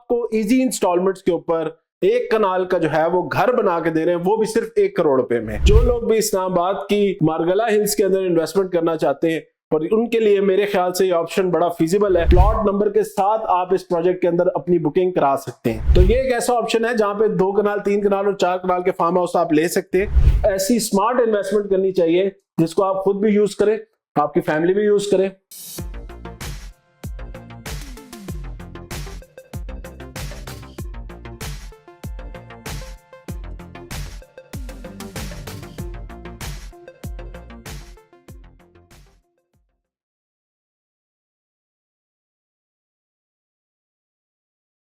आपको easy installments के ऊपर एक कनाल का जो है वो घर बना के दे रहे हैं, वो भी सिर्फ 1 करोड़ रुपए में। जो लोग भी इस्लामाबाद की मारगला हिल्स के अंदर इन्वेस्टमेंट करना चाहते हैं और उनके लिए मेरे ख्याल से ये ऑप्शन बड़ा फिजिबल है। प्लॉट नंबर के साथ आप इस प्रोजेक्ट के अंदर अपनी बुकिंग करा सकते हैं। तो ये एक ऐसा ऑप्शन है जहां पे 2 कनाल, 3 कनाल और 4 कनाल के फार्म हाउस आप ले सकते हैं। ऐसी स्मार्ट इन्वेस्टमेंट करनी चाहिए जिसको आप खुद भी यूज करें, आपकी फैमिली भी यूज करे।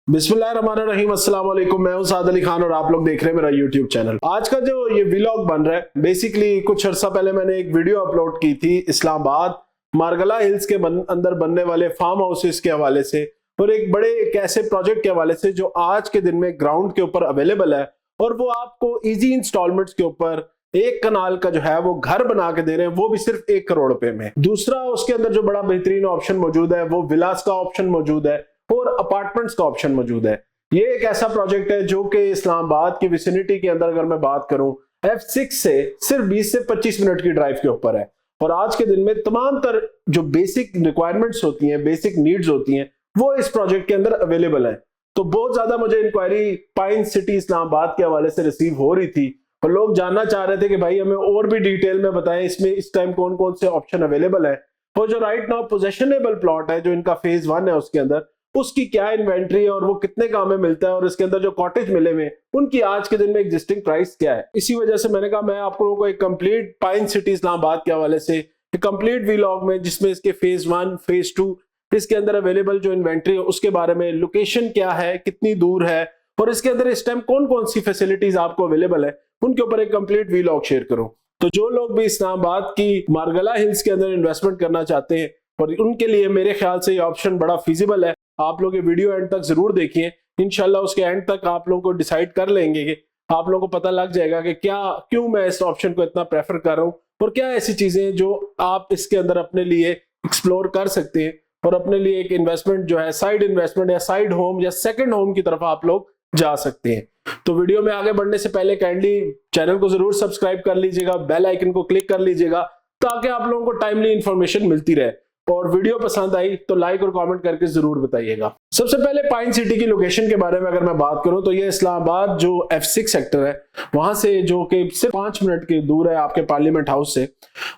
बिस्मिल्लाहिर्रहमानिर्रहीम, अस्सलाम वालेकुम। मैं हूं साद अली खान और आप लोग देख रहे हैं मेरा यूट्यूब चैनल। आज का जो ये व्लॉग बन रहा है, बेसिकली कुछ अर्सा पहले मैंने एक वीडियो अपलोड की थी इस्लामाबाद मारगला हिल्स के अंदर बनने वाले फार्म हाउसेस के हवाले से और एक बड़े एक ऐसे प्रोजेक्ट के हवाले से जो आज के दिन में ग्राउंड के ऊपर अवेलेबल है और वो आपको इजी इंस्टॉलमेंट्स के ऊपर 1 कनाल का जो है वो घर बना के दे रहे हैं, वो भी सिर्फ 1 करोड़ रुपए में। दूसरा उसके अंदर जो बड़ा बेहतरीन ऑप्शन मौजूद है वो विलास का ऑप्शन मौजूद है और अपार्टमेंट्स का ऑप्शन मौजूद है। ये एक ऐसा प्रोजेक्ट है जो कि इस्लामाबाद की विसिनिटी के अंदर अगर मैं बात करूं F6 से सिर्फ 20 से 25 मिनट की ड्राइव के ऊपर है और आज के दिन में तमाम तर जो बेसिक रिक्वायरमेंट्स होती हैं, बेसिक नीड्स होती हैं, वो इस प्रोजेक्ट के अंदर अवेलेबल है। तो बहुत ज्यादा मुझे इंक्वायरी पाइन सिटी इस्लामाबाद के हवाले से रिसीव हो रही थी और लोग जानना चाह रहे थे कि भाई हमें और भी डिटेल में बताएं इसमें इस टाइम कौन कौन से ऑप्शन अवेलेबल है और जो राइट नाउ पोजेशनेबल प्लॉट है जो इनका फेज 1 है उसके अंदर उसकी क्या इन्वेंट्री है और वो कितने काम में मिलता है और इसके अंदर जो कॉटेज मिले हुए उनकी आज के दिन में एग्जिस्टिंग प्राइस क्या है। इसी वजह से मैंने कहा मैं आप लोगों को एक कंप्लीट पाइन सिटी इस्लामाबाद के हवाले से कंप्लीट व्लॉग में, जिसमें इसके फेज 1, फेज 2, इसके अंदर अवेलेबल जो इन्वेंट्री है उसके बारे में, लोकेशन क्या है, कितनी दूर है और इसके अंदर इस टाइम कौन कौन सी फैसिलिटीज आपको अवेलेबल है, उनके ऊपर एक कंप्लीट व्लॉग शेयर करूं। तो जो लोग भी इस्लामाबाद की मारगला हिल्स के अंदर इन्वेस्टमेंट करना चाहते हैं और उनके लिए मेरे ख्याल से ये ऑप्शन बड़ा फिजिबल है। आप लोग ये वीडियो एंड तक जरूर देखिए, इंशाल्लाह उसके एंड तक आप लोगों को डिसाइड कर लेंगे कि आप लोगों को पता लग जाएगा कि क्यों मैं इस ऑप्शन को इतना प्रेफर कर रहा हूं और क्या ऐसी चीजें जो आप इसके अंदर अपने लिए एक्सप्लोर कर सकते हैं और अपने लिए एक इन्वेस्टमेंट जो है, साइड इन्वेस्टमेंट या साइड होम या सेकंड होम की तरफ आप लोग जा सकते हैं। तो वीडियो में आगे बढ़ने से पहले काइंडली चैनल को जरूर सब्सक्राइब कर लीजिएगा, बेल आइकन को क्लिक कर लीजिएगा ताकि आप लोगों को टाइमली इंफॉर्मेशन मिलती रहे और वीडियो पसंद आई तो लाइक और कमेंट करके जरूर बताइएगा। सबसे पहले पाइन सिटी की लोकेशन के बारे में अगर मैं बात करूं तो ये इस्लामाबाद जो F6 सेक्टर है वहां से, जो कि सिर्फ 5 मिनट की दूर है आपके पार्लियामेंट हाउस से,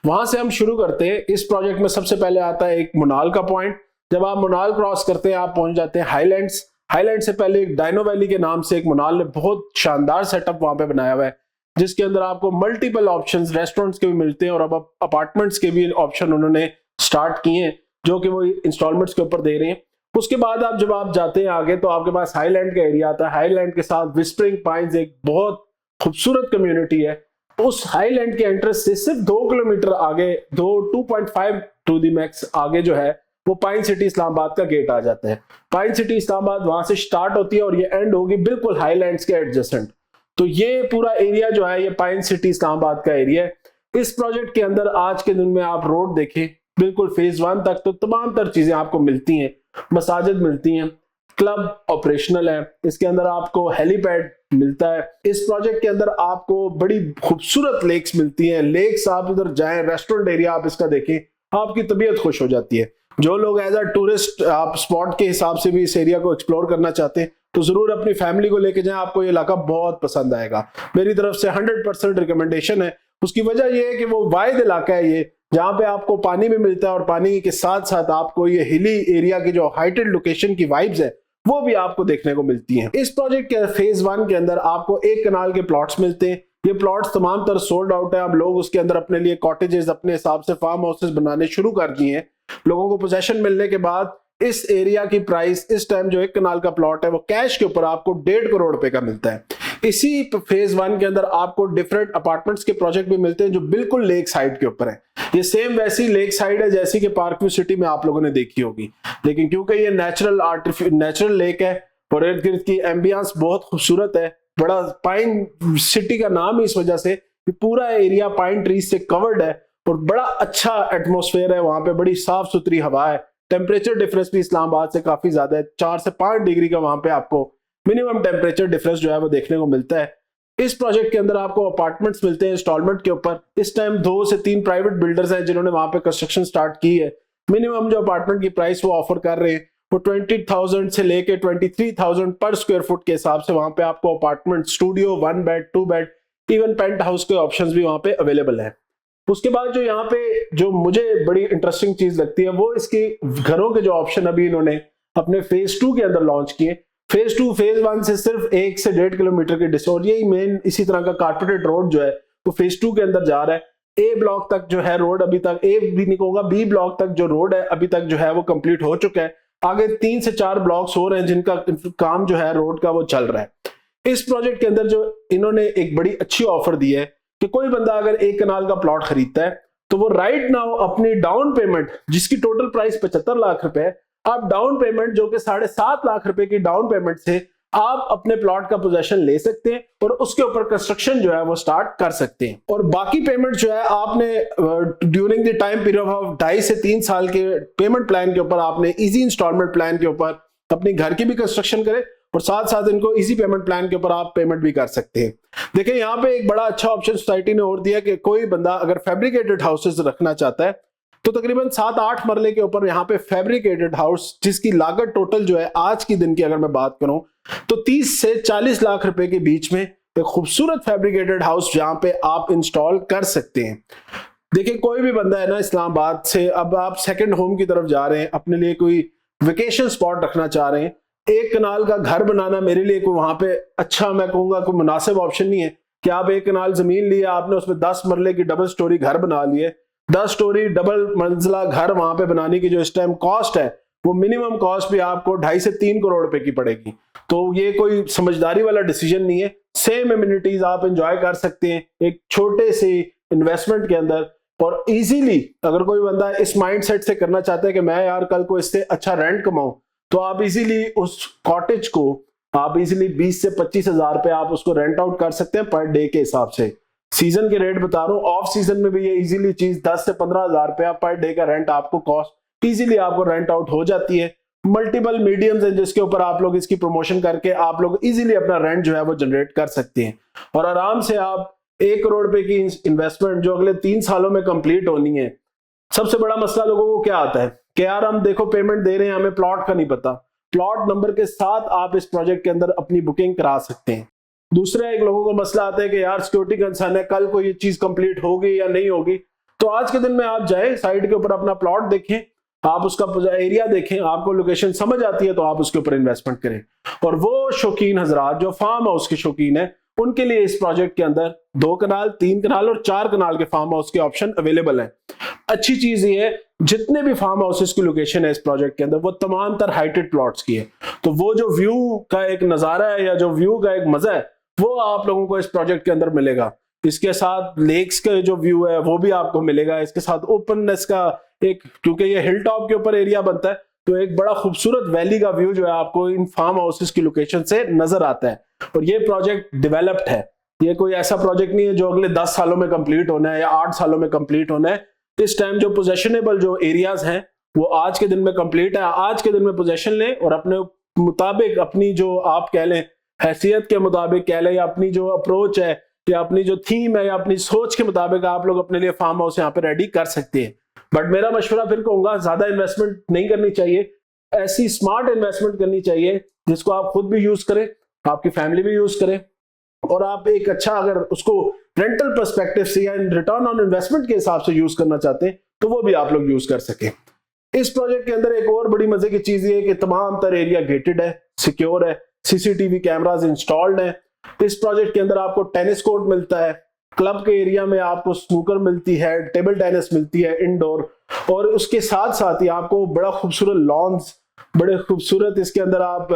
वहां से हम शुरू करते हैं। इस प्रोजेक्ट में सबसे पहले आता है एक मुनाल का पॉइंट। जब आप मुनाल क्रॉस करते हैं आप पहुंच जाते हैं हाईलैंड्स। हाईलैंड से पहले एक डायनो वैली के नाम से एक मुनाल ने बहुत शानदार सेटअप वहां पे बनाया हुआ है जिसके अंदर आपको मल्टीपल ऑप्शंस रेस्टोरेंट्स के भी मिलते हैं और अब अपार्टमेंट्स के भी ऑप्शन उन्होंने स्टार्ट किए हैं जो कि वो इंस्टॉलमेंट्स के ऊपर दे रहे हैं। उसके बाद जब आप जाते हैं आगे तो आपके पास हाईलैंड का एरिया आता है। हाईलैंड के साथ विस्परिंग पाइन्स एक बहुत खूबसूरत कम्युनिटी है। उस हाईलैंड के एंट्रेंस से सिर्फ 2 किलोमीटर आगे, 2.5 टू द मैक्स आगे जो है वो पाइन सिटी इस्लामाबाद का गेट आ जाता है। पाइन सिटी इस्लामाबाद वहां से स्टार्ट होती है और ये एंड होगी बिल्कुल हाईलैंड्स के एडजेसेंट। तो ये पूरा एरिया जो है ये पाइन सिटी इस्लामाबाद का एरिया है। इस प्रोजेक्ट के अंदर आज के दिन में आप रोड देखें बिल्कुल फेज 1 तक तो तमाम तर चीजें आपको मिलती हैं। मसाजिद मिलती हैं, क्लब ऑपरेशनल है, इसके अंदर आपको हेलीपैड मिलता है। इस प्रोजेक्ट के अंदर आपको बड़ी खूबसूरत लेक्स मिलती हैं। लेक्स आप उधर जाएं, रेस्टोरेंट एरिया आप इसका देखें, आपकी तबीयत खुश हो जाती है। जो लोग एज अ टूरिस्ट आप स्पॉट के हिसाब से भी इस एरिया को एक्सप्लोर करना चाहते हैं तो जरूर अपनी फैमिली को लेके जाएं, आपको ये इलाका बहुत पसंद आएगा। मेरी तरफ से 100% रिकमेंडेशन है। उसकी वजह यह है कि वो वाइड इलाका है ये, जहां पे आपको पानी भी मिलता है और पानी के साथ साथ आपको ये हिली एरिया की जो हाइटेड लोकेशन की वाइब्स है वो भी आपको देखने को मिलती हैं। इस प्रोजेक्ट के फेज 1 के अंदर आपको 1 कनाल के प्लॉट्स मिलते हैं। ये प्लॉट्स तमाम तरह सोल्ड आउट है। अब लोग उसके अंदर अपने लिए कॉटेजेस अपने हिसाब से फार्म हाउसेस बनाने शुरू कर दिए हैं। लोगों को पोजेशन मिलने के बाद इस एरिया की प्राइस इस टाइम जो 1 कनाल का प्लॉट है वो कैश के ऊपर आपको 1.5 करोड़ रुपए का मिलता है। इसी फेज 1 के अंदर आपको डिफरेंट अपार्टमेंट्स के प्रोजेक्ट भी मिलते हैं जो बिल्कुल लेक साइड के ऊपर है। ये सेम वैसी लेक साइड है जैसी कि पार्क व्यू सिटी में आप लोगों ने देखी होगी, लेकिन क्योंकि ये नेचुरल लेक है और इर्द गिर्द की एम्बियंस बहुत खूबसूरत है। बड़ा पाइन सिटी का नाम ही इस वजह से कि पूरा एरिया पाइन ट्रीज से कवर्ड है और बड़ा अच्छा एटमॉस्फेयर है वहां पे, बड़ी साफ सुथरी हवा है। टेम्परेचर डिफरेंस भी इस्लामाबाद से काफी ज्यादा है, 4 से 5 डिग्री का वहां पे आपको मिनिमम टेम्परेचर डिफरेंस जो है वो देखने को मिलता है। इस प्रोजेक्ट के अंदर आपको अपार्टमेंट्स मिलते हैं इंस्टॉलमेंट के ऊपर। इस टाइम 2 से 3 प्राइवेट बिल्डर्स हैं जिन्होंने वहां पे कंस्ट्रक्शन स्टार्ट की है। मिनिमम जो अपार्टमेंट की प्राइस वो ऑफर कर रहे हैं वो 20,000 से लेके 23,000 पर स्क्वायर फुट के हिसाब से वहां पे आपको apartment, studio, 1 bed, 2 bed, even penthouse के ऑप्शंस भी वहां पे अवेलेबल है। उसके बाद जो यहाँ पे जो मुझे बड़ी इंटरेस्टिंग चीज लगती है वो इसके घरों के जो ऑप्शन अभी इन्होंने अपने फेज 2 के अंदर लॉन्च किए। फेज 2 फेज 1 से सिर्फ 1 से 1.5 किलोमीटर की डिस्टेंस, और यही मेन इसी तरह का कारपेटेड रोड जो है वो फेज 2 के अंदर जा रहा है। ए ब्लॉक तक जो है रोड अभी तक, ए भी नहीं कहूंगा, बी ब्लॉक तक जो रोड है अभी तक जो है वो कंप्लीट हो चुका है। आगे 3 से 4 ब्लॉक्स हो रहे हैं जिनका काम जो है रोड का वो चल रहा है। इस प्रोजेक्ट के अंदर जो इन्होंने एक बड़ी अच्छी ऑफर दी है कि कोई बंदा अगर 1 कनाल का प्लॉट खरीदता है तो वो राइट नाउ अपनी डाउन पेमेंट, जिसकी टोटल प्राइस 75 लाख रुपए है, आप डाउन पेमेंट जो कि 7.5 लाख रुपए की डाउन पेमेंट से आप अपने प्लॉट का पोजेशन ले सकते हैं और उसके ऊपर कंस्ट्रक्शन जो है वो स्टार्ट कर सकते हैं। और बाकी पेमेंट जो है आपने during the time period of 2.5 से 3 साल के पेमेंट प्लान के ऊपर आपने इजी इंस्टॉलमेंट प्लान के ऊपर अपने घर की भी कंस्ट्रक्शन करें और साथ साथ इनको इजी पेमेंट प्लान के ऊपर आप पेमेंट भी कर सकते हैं। देखिए यहाँ पे एक बड़ा अच्छा ऑप्शन सोसाइटी ने और दिया कि कोई बंदा अगर फैब्रिकेटेड हाउसेस रखना चाहता है तो तकरीबन 7-8 मरले के ऊपर यहाँ पे फैब्रिकेटेड हाउस, जिसकी लागत टोटल जो है आज की दिन की अगर मैं बात करूं तो 30 से 40 लाख रुपए के बीच में एक खूबसूरत फैब्रिकेटेड हाउस जहां पे आप इंस्टॉल कर सकते हैं। देखिए कोई भी बंदा है ना इस्लामाबाद से, अब आप सेकंड होम की तरफ जा रहे हैं, अपने लिए कोई वेकेशन स्पॉट रखना चाह रहे हैं, 1 कनाल का घर बनाना मेरे लिए कोई वहां पे अच्छा, मैं कहूंगा कोई मुनासिब ऑप्शन नहीं है कि आप 1 कनाल जमीन लिया आपने, उसमें 10 मरले की डबल स्टोरी घर बना लिए। 10 स्टोरी डबल मंजिला घर वहां पे बनाने की जो इस टाइम कॉस्ट है वो मिनिमम कॉस्ट भी आपको 2.5 से 3 करोड़ रुपए की पड़ेगी। तो ये कोई समझदारी वाला डिसीजन नहीं है। सेम एमिनिटीज आप एंजॉय कर सकते हैं एक छोटे से इन्वेस्टमेंट के अंदर, और इजीली अगर कोई बंदा इस माइंडसेट से करना चाहता है कि मैं यार कल को इससे अच्छा रेंट कमाऊं, तो आप इजीली उस कॉटेज को आप इजीली 20 से 25 हजार रुपए आप उसको रेंट आउट कर सकते हैं पर डे के हिसाब से। सीजन के रेट बता रहा हूँ, ऑफ सीजन में भी ये इजीली चीज 10 से 15 हजार रुपया पर डे का रेंट आपको कॉस्ट इजीली आपको रेंट आउट हो जाती है। मल्टीपल मीडियम्स हैं जिसके ऊपर आप लोग इसकी प्रमोशन करके आप लोग इजीली अपना रेंट जो है वो जनरेट कर सकते हैं और आराम से आप 1 करोड़ रुपए की इन्वेस्टमेंट जो अगले 3 सालों में कंप्लीट होनी है। सबसे बड़ा मसला लोगों को क्या आता है कि यार हम देखो पेमेंट दे रहे हैं, हमें प्लॉट का नहीं पता। प्लॉट नंबर के साथ आप इस प्रोजेक्ट के अंदर अपनी बुकिंग करा सकते हैं। दूसरा एक लोगों को मसला आता है कि यार सिक्योरिटी कंसर्न है, कल को ये चीज कंप्लीट होगी या नहीं होगी। तो आज के दिन में आप जाए साइट के ऊपर अपना प्लॉट देखें, आप उसका एरिया देखें, आपको लोकेशन समझ आती है तो आप उसके ऊपर इन्वेस्टमेंट करें। और वो शौकीन हजरात जो फार्म हाउस के शौकीन है उनके लिए इस प्रोजेक्ट के अंदर 2 कनाल, 3 कनाल और 4 कनाल के फार्म हाउस के ऑप्शन अवेलेबल हैं। अच्छी चीज ये है जितने भी फार्म हाउसेस की लोकेशन है इस प्रोजेक्ट के अंदर वो तमाम तर हाइटेड प्लॉट्स की है, तो वो जो व्यू का एक नजारा है या जो व्यू का एक मजा है वो आप लोगों को इस प्रोजेक्ट के अंदर मिलेगा। इसके साथ लेक्स का जो व्यू है वो भी आपको मिलेगा, इसके साथ ओपननेस का एक, क्योंकि ये हिल टॉप के ऊपर एरिया बनता है तो एक बड़ा खूबसूरत वैली का व्यू जो है आपको इन फार्म हाउसेस की लोकेशन से नजर आता है। और ये प्रोजेक्ट डेवलप्ड है, ये कोई ऐसा प्रोजेक्ट नहीं है जो अगले 10 सालों में कंप्लीट होना है या 8 सालों में कंप्लीट होना है। इस टाइम जो पोजेशनेबल जो एरियाज हैं वो आज के दिन में कंप्लीट है। आज के दिन में पोजेशन लें और अपने मुताबिक अपनी जो आप कह लें हैसियत के मुताबिक कह लें या अपनी जो अप्रोच है या अपनी जो थीम है या अपनी सोच के मुताबिक आप लोग अपने लिए फार्म हाउस यहाँ पे रेडी कर सकते हैं। बट मेरा मशवरा फिर कहूंगा ज्यादा इन्वेस्टमेंट नहीं करनी चाहिए, ऐसी स्मार्ट इन्वेस्टमेंट करनी चाहिए जिसको आप खुद भी यूज करें, आपकी फैमिली भी यूज करे और आप एक अच्छा अगर उसको रेंटल पर्सपेक्टिव से या रिटर्न ऑन इन्वेस्टमेंट के हिसाब से यूज करना चाहते हैं तो वो भी आप लोग यूज कर सके। इस प्रोजेक्ट के अंदर एक और बड़ी मजे की चीज ये है कि तमाम तर एरिया गेटेड है, सिक्योर है, सीसीटीवी कैमरास इंस्टॉल्ड है। इस प्रोजेक्ट के अंदर आपको टेनिस कोर्ट मिलता है, क्लब के एरिया में आपको स्नूकर मिलती है, टेबल टेनिस मिलती है इंडोर, और उसके साथ साथ ही आपको बड़ा खूबसूरत लॉन्स, बड़े खूबसूरत इसके अंदर आप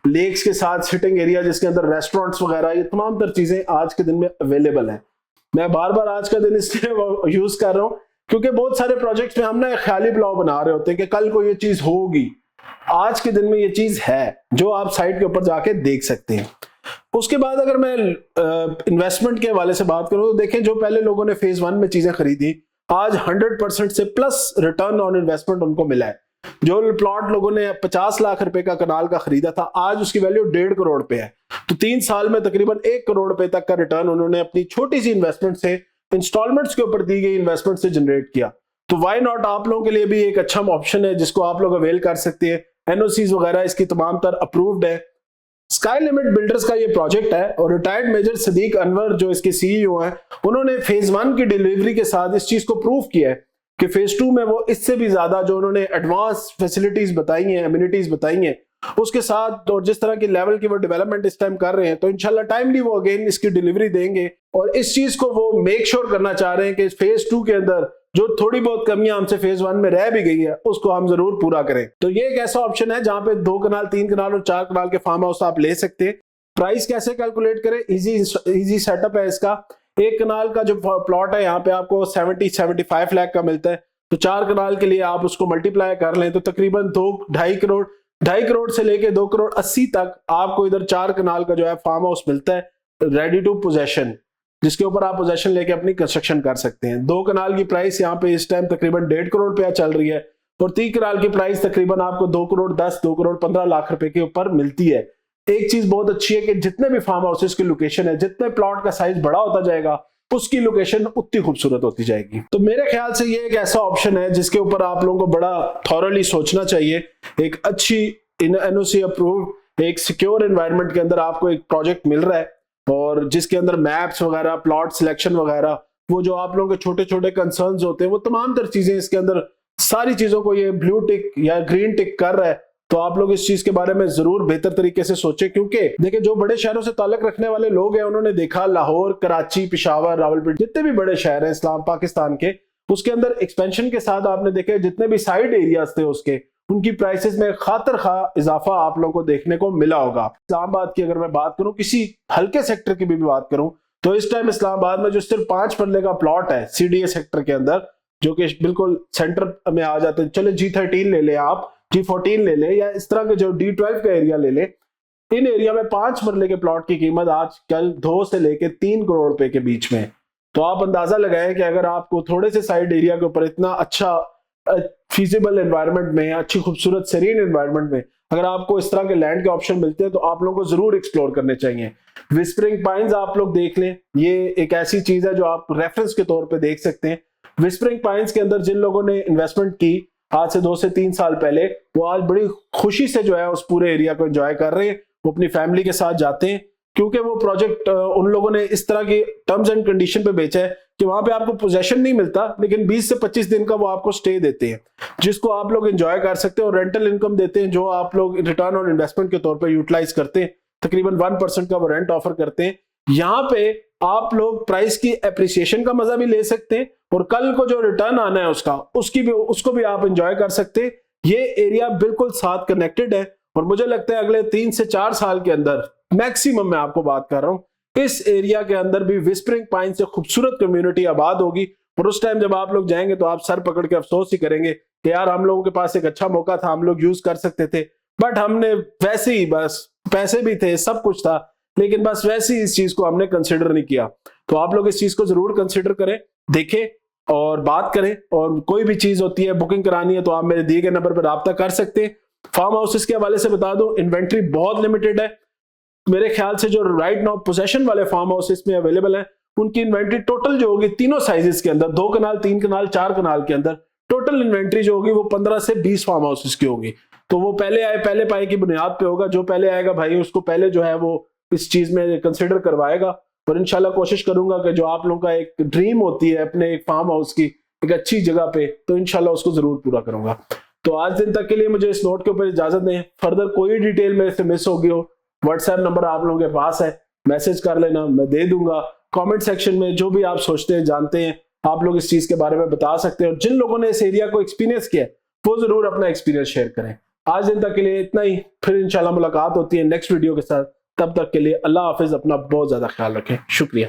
लेक्स के साथ सिटिंग एरिया जिसके अंदर रेस्टोरेंट्स वगैरह, ये तमाम तर चीजें आज के दिन में अवेलेबल हैं। मैं बार बार आज का दिन इसलिए यूज कर रहा हूं क्योंकि बहुत सारे प्रोजेक्ट्स में हम ना ख्याली ब्लॉग बना रहे होते हैं कि कल को ये चीज होगी। आज के दिन में ये चीज है जो आप साइट के ऊपर जाके देख सकते हैं। उसके बाद अगर मैं इन्वेस्टमेंट के हवाले से बात करूं तो देखें जो पहले लोगों ने फेज 1 में चीजें खरीदी आज 100% से प्लस रिटर्न ऑन इन्वेस्टमेंट उनको मिला है। जो प्लॉट लोगों ने 50 लाख रुपए का कनाल का खरीदा था, आज उसकी वैल्यू 1.5 करोड़ पे है। तो 3 साल में तकरीबन 1 करोड़ रुपए तक का रिटर्न उन्होंने अपनी छोटी सी इन्वेस्टमेंट से, इंस्टॉलमेंट्स के ऊपर दी गई इन्वेस्टमेंट से जनरेट किया। तो वाई नॉट, आप लोगों के लिए भी एक अच्छा ऑप्शन है जिसको आप लोग अवेल कर सकते हैं। एनओसीज वगैरह इसकी तमाम तर अप्रूव्ड है। स्काई लिमिट बिल्डर्स का ये प्रोजेक्ट है और रिटायर्ड मेजर सदीक अनवर जो इसके सीईओ हैं, उन्होंने फेज 1 की डिलीवरी के साथ इस चीज को प्रूव किया है कि फेज 2 में वो इससे भी ज्यादा जो उन्होंने एडवांस फैसिलिटीज बताई हैं, एमिनिटीज बताई हैं, उसके साथ और जिस तरह की लेवल की वो डेवलपमेंट इस टाइम कर रहे हैं, तो इंशाल्लाह टाइमली वो अगेन इसकी डिलीवरी देंगे। और इस चीज को वो मेक श्योर करना चाह रहे हैं कि फेज 2 के अंदर जो थोड़ी बहुत कमियां हमसे फेज 1 में रह भी गई है उसको हम जरूर पूरा करें। तो ये एक ऐसा ऑप्शन है जहां पे 2 कनाल, 3 कनाल और 4 कनाल के फार्म हाउस आप ले सकते हैं। प्राइस कैसे कैलकुलेट करें? इजी सेटअप है इसका। 1 कनाल का जो प्लॉट है यहाँ पे आपको 70-75 लाख का मिलता है। तो 4 कनाल के लिए आप उसको मल्टीप्लाई कर लें तो तकरीबन 2.5 करोड़ से लेके 2 करोड़ 80 तक आपको इधर 4 कनाल का जो है फार्म हाउस मिलता है रेडी टू पोजेशन, जिसके ऊपर आप पोजेशन लेके अपनी कंस्ट्रक्शन कर सकते हैं। 2 कनाल की प्राइस यहाँ पे इस टाइम तकरीबन 1.5 करोड़ रुपया चल रही है और 3 कनाल की प्राइस तकरीबन आपको 2 करोड़ 10, 2 करोड़ 15 लाख रुपए के ऊपर मिलती है। एक चीज बहुत अच्छी है कि जितने भी फार्म हाउसेस की लोकेशन है, जितने प्लॉट का साइज बड़ा होता जाएगा उसकी लोकेशन उतनी खूबसूरत होती जाएगी। तो मेरे ख्याल से ये एक ऐसा ऑप्शन है जिसके ऊपर आप लोगों को बड़ा थॉरली सोचना चाहिए। एक अच्छी एनओसी अप्रूव्ड, एक सिक्योर एनवायरनमेंट के अंदर आपको एक प्रोजेक्ट मिल रहा है और जिसके अंदर मैप्स वगैरह, प्लॉट सिलेक्शन वगैरह, वो जो आप लोगों के छोटे छोटे कंसर्न्स होते हैं, वो तमाम तर चीजें इसके अंदर, सारी चीजों को ये ब्लू टिक या ग्रीन टिक कर रहा है। तो आप लोग इस चीज के बारे में जरूर बेहतर तरीके से सोचें, क्योंकि देखिए जो बड़े शहरों से ताल्लुक रखने वाले लोग हैं उन्होंने देखा लाहौर, कराची, पेशावर, रावलपिंडी, जितने भी बड़े शहर हैं इस्लाम पाकिस्तान के, उसके अंदर एक्सपेंशन के साथ आपने देखे जितने भी साइड एरियाज थे उसके, उनकी प्राइसेस में खातर खा इजाफा आप लोगों को देखने को मिला होगा। इस्लामाबाद की अगर मैं बात करूं, किसी हल्के सेक्टर की भी बात करूं, तो इस टाइम इस्लामाबाद में जो सिर्फ 5 मरले का प्लॉट है सीडीए सेक्टर के अंदर, जो कि बिल्कुल सेंटर में आ जाते हैं, चलो G13 ले ले आप, G14 ले ले, या इस तरह के जो D12 का एरिया ले ले, इन एरिया में 5 मरले के प्लॉट की कीमत आजकल 2 से लेके 3 करोड़ रुपए के बीच में। तो आप अंदाजा लगाएं कि अगर आपको थोड़े से साइड एरिया के ऊपर इतना अच्छा फीजिबल एनवायरनमेंट में, अच्छी खूबसूरत सेरीन एनवायरनमेंट में अगर आपको इस तरह के लैंड के ऑप्शन मिलते हैं तो आप लोगों को जरूर एक्सप्लोर करने चाहिए। विस्परिंग पाइन्स आप लोग देख लें, ये एक ऐसी चीज है जो आप रेफरेंस के तौर पे देख सकते हैं। विस्परिंग पाइन्स के अंदर जिन लोगों ने इन्वेस्टमेंट की आज से 2 से 3 साल पहले, वो आज बड़ी खुशी से जो है उस पूरे एरिया को एंजॉय कर रहे हैं। वो अपनी फैमिली के साथ जाते हैं, क्योंकि वो प्रोजेक्ट उन लोगों ने इस तरह की टर्म्स एंड कंडीशन पे बेचा है कि वहां पे आपको पोजेशन नहीं मिलता, लेकिन 20 से 25 दिन का वो आपको स्टे देते हैं, जिसको आप लोग एंजॉय कर सकते हैं और रेंटल इनकम देते हैं, जो आप लोग रिटर्न ऑन इन्वेस्टमेंट के तौर पर यूटिलाइज करते हैं। तकरीबन 1% का वो रेंट ऑफर करते हैं। यहाँ पे आप लोग प्राइस की एप्रिसिएशन का मजा भी ले सकते हैं और कल को जो रिटर्न आना है उसको भी आप एंजॉय कर सकते हैं। ये एरिया बिल्कुल साथ कनेक्टेड है और मुझे लगता है अगले 3 से 4 साल के अंदर मैक्सिमम मैं आपको बात कर रहा हूँ, इस एरिया के अंदर भी विस्परिंग पाइन से खूबसूरत कम्युनिटी आबाद होगी। और उस टाइम जब आप लोग जाएंगे तो आप सर पकड़ के अफसोस ही करेंगे कि यार हम लोगों के पास एक अच्छा मौका था, हम लोग यूज कर सकते थे, बट हमने वैसे ही, बस पैसे भी थे, सब कुछ था, लेकिन बस वैसे ही इस चीज को हमने कंसिडर नहीं किया। तो आप लोग इस चीज को जरूर कंसिडर करें, देखें और बात करें। और कोई भी चीज होती है, बुकिंग करानी है, तो आप मेरे दिए गए नंबर पर राब्ता कर सकते हैं। फार्म हाउसेस के हवाले से बता दूं, इन्वेंट्री बहुत लिमिटेड है। मेरे ख्याल से जो राइट नाउ पोजेशन वाले फार्म हाउसेस में अवेलेबल है, उनकी इन्वेंट्री टोटल जो होगी तीनों साइजेस के अंदर, 2 कनाल, 3 कनाल, 4 कनाल के अंदर टोटल इन्वेंट्री जो होगी वो 15 से 20 फार्म हाउसेस की होगी। तो वो पहले पाए की बुनियाद पे होगा। जो पहले आएगा भाई उसको पहले जो है वो इस चीज में कंसिडर करवाएगा। और इंशाल्लाह कोशिश करूंगा कि जो आप लोगों का एक ड्रीम होती है अपने एक फार्म हाउस की एक अच्छी जगह पे, तो इंशाल्लाह उसको जरूर पूरा करूंगा। तो आज दिन तक के लिए मुझे इस नोट के ऊपर इजाजत दें। फर्दर कोई डिटेल मेरे से मिस होगी हो, व्हाट्सएप नंबर आप लोगों के पास है, मैसेज कर लेना, मैं दे दूंगा। कमेंट सेक्शन में जो भी आप सोचते हैं, जानते हैं, आप लोग इस चीज के बारे में बता सकते हैं। और जिन लोगों ने इस एरिया को एक्सपीरियंस किया वो जरूर अपना एक्सपीरियंस शेयर करें। आज दिन तक के लिए इतना ही, फिर इंशाल्लाह मुलाकात होती है नेक्स्ट वीडियो के साथ। तब तक के लिए अल्लाह हाफिज, अपना बहुत ज्यादा ख्याल रखें। शुक्रिया।